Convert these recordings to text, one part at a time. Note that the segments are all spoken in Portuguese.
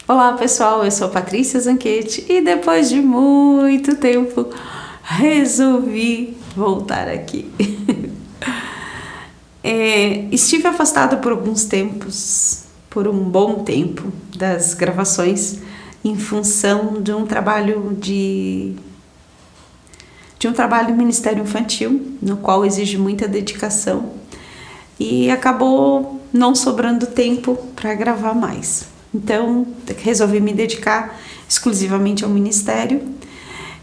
Olá pessoal, eu sou Patrícia Zanchetti e depois de muito tempo resolvi voltar aqui. Estive afastada por alguns tempos, por um bom tempo das gravações em função de um trabalho de um trabalho no Ministério Infantil, no qual exige muita dedicação e acabou não sobrando tempo para gravar mais. Então, resolvi me dedicar exclusivamente ao ministério,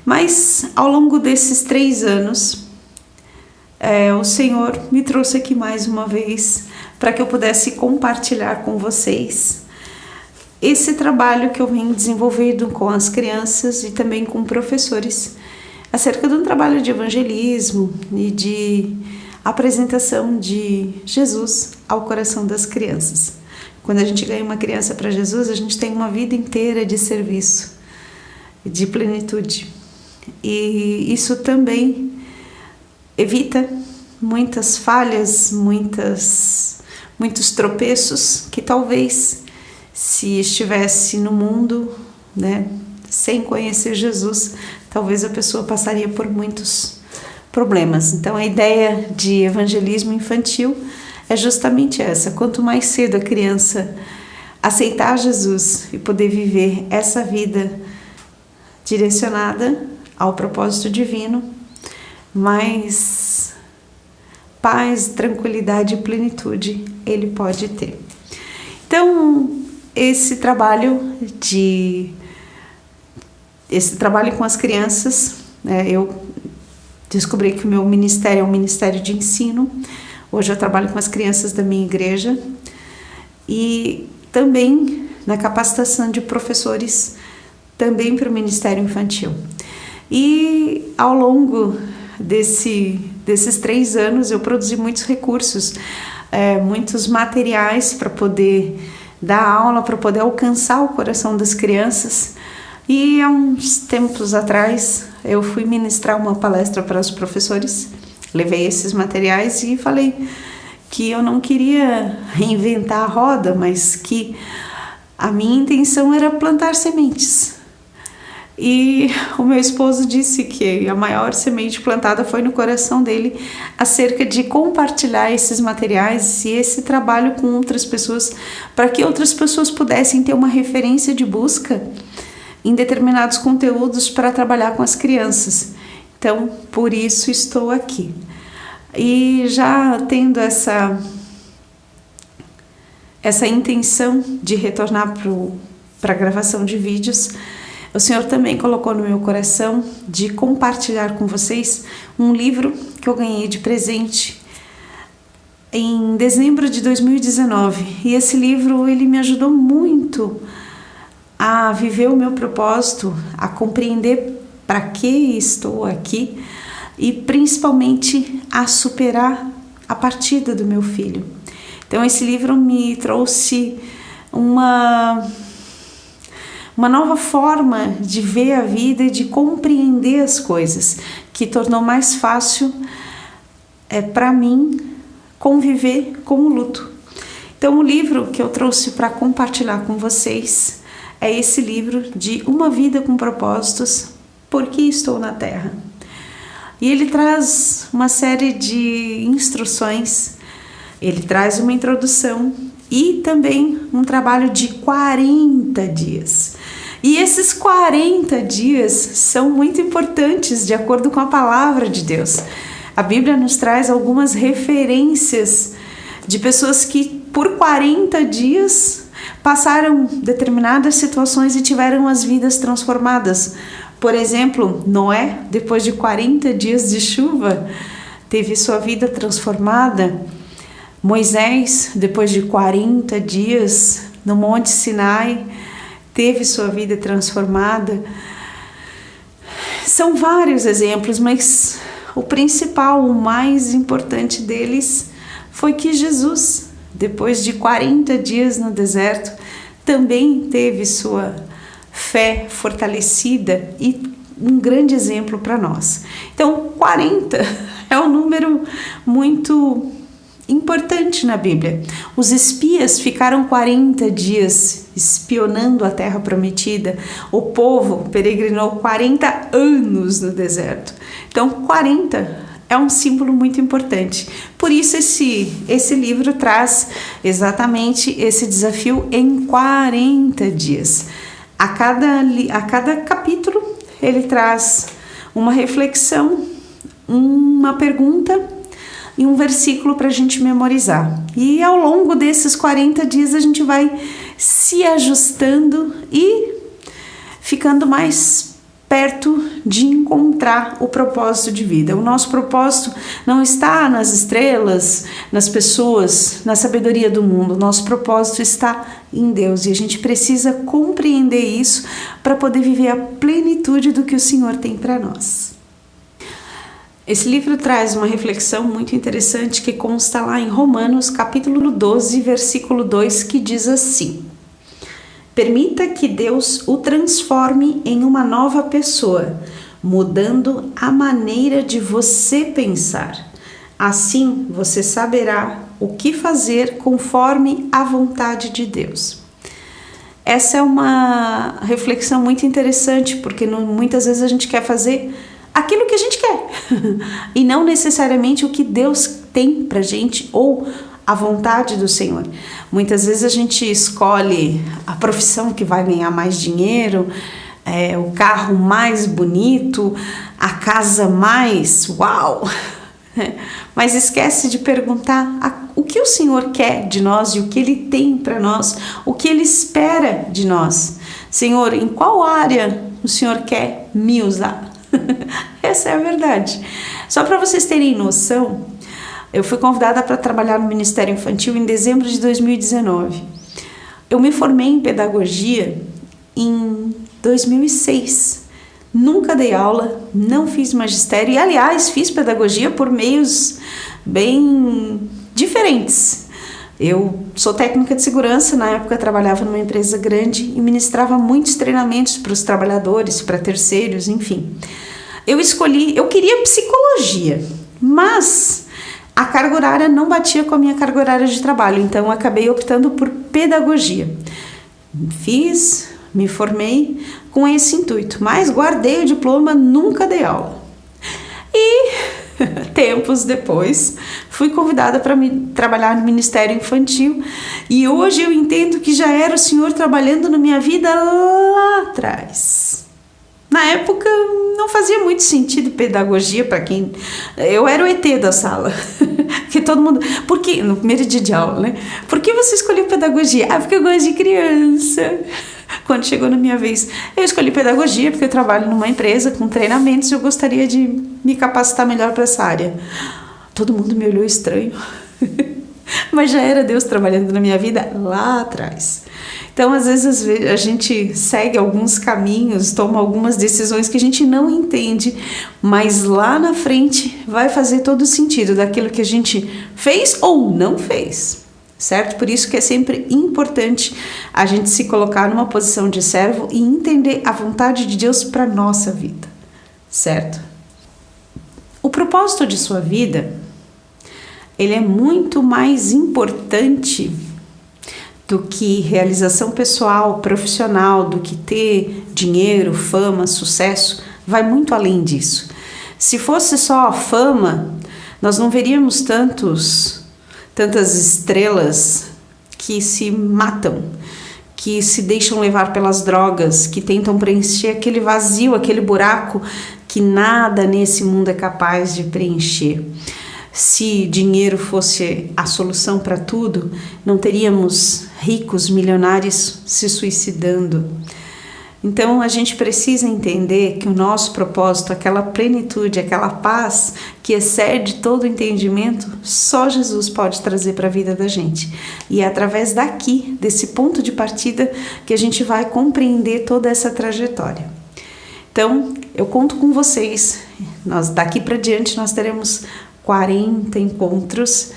mas ao longo desses 3 anos, o Senhor me trouxe aqui mais uma vez para que eu pudesse compartilhar com vocês esse trabalho que eu venho desenvolvendo com as crianças e também com professores, acerca de um trabalho de evangelismo e de apresentação de Jesus ao coração das crianças. Quando a gente ganha uma criança para Jesus, a gente tem uma vida inteira de serviço, de plenitude. E isso também evita muitas falhas, muitos tropeços que talvez, se estivesse no mundo, sem conhecer Jesus, talvez a pessoa passaria por muitos problemas. Então, a ideia de evangelismo infantil é justamente essa: quanto mais cedo a criança aceitar Jesus e poder viver essa vida direcionada ao propósito divino, mais paz, tranquilidade e plenitude ele pode ter. Então, esse trabalho com as crianças, eu descobri que o meu ministério é um ministério de ensino. Hoje eu trabalho com as crianças da minha igreja e também na capacitação de professores, também para o Ministério Infantil. E ao longo desses 3 anos eu produzi muitos recursos, muitos materiais para poder dar aula, para poder alcançar o coração das crianças. E há uns tempos atrás eu fui ministrar uma palestra para os professores. Levei esses materiais e falei que eu não queria reinventar a roda, mas que a minha intenção era plantar sementes. E o meu esposo disse que a maior semente plantada foi no coração dele, acerca de compartilhar esses materiais e esse trabalho com outras pessoas, para que outras pessoas pudessem ter uma referência de busca em determinados conteúdos para trabalhar com as crianças. Então, por isso estou aqui. E já tendo essa intenção de retornar para a gravação de vídeos, o Senhor também colocou no meu coração de compartilhar com vocês um livro que eu ganhei de presente em dezembro de 2019. E esse livro, ele me ajudou muito a viver o meu propósito, a compreender para que estou aqui e principalmente a superar a partida do meu filho. Então esse livro me trouxe uma nova forma de ver a vida e de compreender as coisas, que tornou mais fácil para mim conviver com o luto. Então o livro que eu trouxe para compartilhar com vocês é esse livro de Uma Vida com Propósitos, Por que Estou na Terra? E ele traz uma série de instruções, ele traz uma introdução e também um trabalho de 40 dias. E esses 40 dias são muito importantes de acordo com a palavra de Deus. A Bíblia nos traz algumas referências de pessoas que por 40 dias passaram determinadas situações e tiveram as vidas transformadas. Por exemplo, Noé, depois de 40 dias de chuva, teve sua vida transformada. Moisés, depois de 40 dias no Monte Sinai, teve sua vida transformada. São vários exemplos, mas o principal, o mais importante deles, foi que Jesus, depois de 40 dias no deserto, também teve sua fé fortalecida e um grande exemplo para nós. Então, 40 é um número muito importante na Bíblia. Os espias ficaram 40 dias espionando a terra prometida. O povo peregrinou 40 anos no deserto. Então, 40 é um símbolo muito importante. Por isso esse livro traz exatamente esse desafio em 40 dias. A cada capítulo ele traz uma reflexão, uma pergunta e um versículo para a gente memorizar. E ao longo desses 40 dias a gente vai se ajustando e ficando mais perto de encontrar o propósito de vida. O nosso propósito não está nas estrelas, nas pessoas, na sabedoria do mundo. O nosso propósito está em Deus e a gente precisa compreender isso para poder viver a plenitude do que o Senhor tem para nós. Esse livro traz uma reflexão muito interessante que consta lá em Romanos, capítulo 12, versículo 2, que diz assim: permita que Deus o transforme em uma nova pessoa, mudando a maneira de você pensar. Assim você saberá o que fazer conforme a vontade de Deus. Essa é uma reflexão muito interessante, porque muitas vezes a gente quer fazer aquilo que a gente quer e não necessariamente o que Deus tem pra gente ou a vontade do Senhor. Muitas vezes a gente escolhe a profissão que vai ganhar mais dinheiro, o carro mais bonito, a casa mais uau, mas esquece de perguntar o que o Senhor quer de nós e o que Ele tem para nós, o que Ele espera de nós. Senhor, em qual área o Senhor quer me usar? Essa é a verdade. Só para vocês terem noção, eu fui convidada para trabalhar no Ministério Infantil em dezembro de 2019. Eu me formei em pedagogia em 2006. Nunca dei aula, não fiz magistério e, aliás, fiz pedagogia por meios bem diferentes. Eu sou técnica de segurança, na época trabalhava numa empresa grande e ministrava muitos treinamentos para os trabalhadores, para terceiros, enfim. Eu queria psicologia, mas a carga horária não batia com a minha carga horária de trabalho, então eu acabei optando por pedagogia. Me formei com esse intuito, mas guardei o diploma, nunca dei aula. E tempos depois, fui convidada para trabalhar no Ministério Infantil e hoje eu entendo que já era o Senhor trabalhando na minha vida lá atrás. Na época não fazia muito sentido pedagogia para quem... Eu era o ET da sala, que todo mundo... Por que? No primeiro dia de aula, né? Por que você escolheu pedagogia? Ah, porque eu gosto de criança. Quando chegou na minha vez, eu escolhi pedagogia porque eu trabalho numa empresa com treinamentos e eu gostaria de me capacitar melhor para essa área. Todo mundo me olhou estranho, mas já era Deus trabalhando na minha vida lá atrás. Então, às vezes a gente segue alguns caminhos, toma algumas decisões que a gente não entende, mas lá na frente vai fazer todo o sentido daquilo que a gente fez ou não fez. Certo? Por isso que é sempre importante a gente se colocar numa posição de servo e entender a vontade de Deus para a nossa vida, certo? O propósito de sua vida, ele é muito mais importante do que realização pessoal, profissional, do que ter dinheiro, fama, sucesso, vai muito além disso. Se fosse só a fama, nós não veríamos tantas estrelas que se matam, que se deixam levar pelas drogas, que tentam preencher aquele vazio, aquele buraco que nada nesse mundo é capaz de preencher. Se dinheiro fosse a solução para tudo, não teríamos ricos, milionários se suicidando. Então a gente precisa entender que o nosso propósito, aquela plenitude, aquela paz que excede todo o entendimento, só Jesus pode trazer para a vida da gente. E é através daqui, desse ponto de partida, que a gente vai compreender toda essa trajetória. Então eu conto com vocês, daqui para diante nós teremos 40 encontros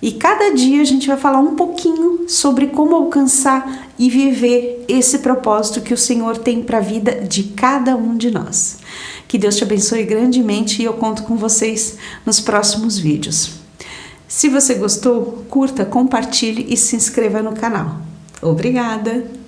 e cada dia a gente vai falar um pouquinho sobre como alcançar e viver esse propósito que o Senhor tem para a vida de cada um de nós. Que Deus te abençoe grandemente e eu conto com vocês nos próximos vídeos. Se você gostou, curta, compartilhe e se inscreva no canal. Obrigada!